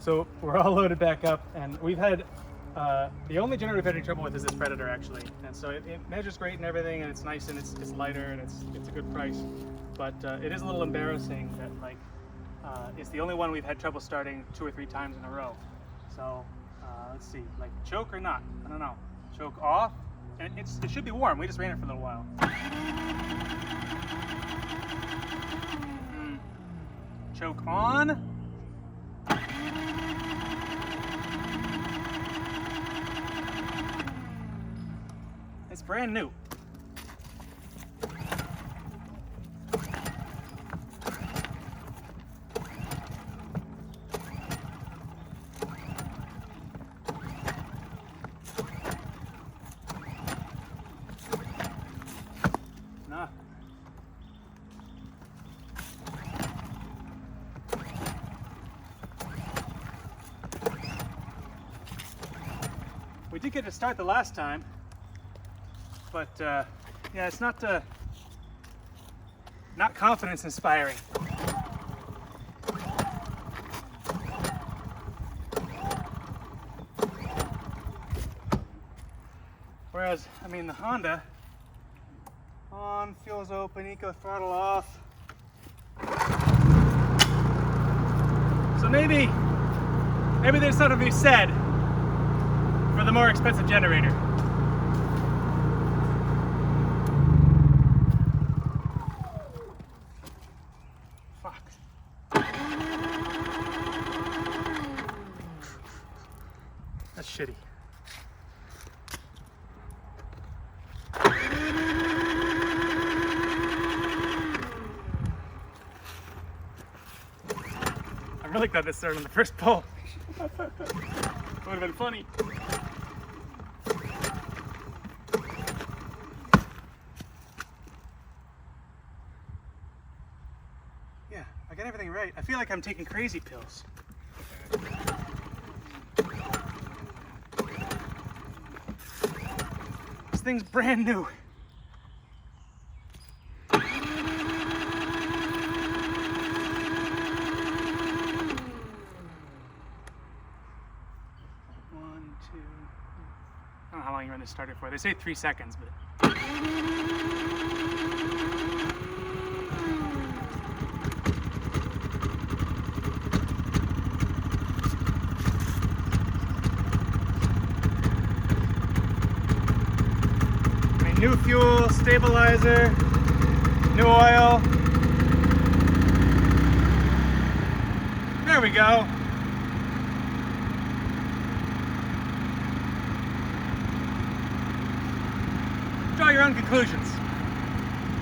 So we're all loaded back up, and we've had the only generator we've had any trouble with is this Predator actually, and so it measures great and everything, and it's nice and it's lighter and it's a good price, but it is a little embarrassing that like it's the only one we've had trouble starting 2 or 3 times in a row. So let's see, like choke or not? I don't know. Choke off, and it should be warm. We just ran it for a little while. Choke on. It's brand new. Nah. We did get to start the last time, but yeah, it's not confidence inspiring. Whereas, I mean, the Honda, on, fuel's open, eco throttle off. So maybe there's something to be said for the more expensive generator. Fuck. That's shitty. I really got this started on the first pull. Would have been funny. Yeah, I got everything right. I feel like I'm taking crazy pills. This thing's brand new. I don't know how long you run this starter for. They say 3 seconds, but... I mean, new fuel, stabilizer, new oil. There we go. Draw your own conclusions.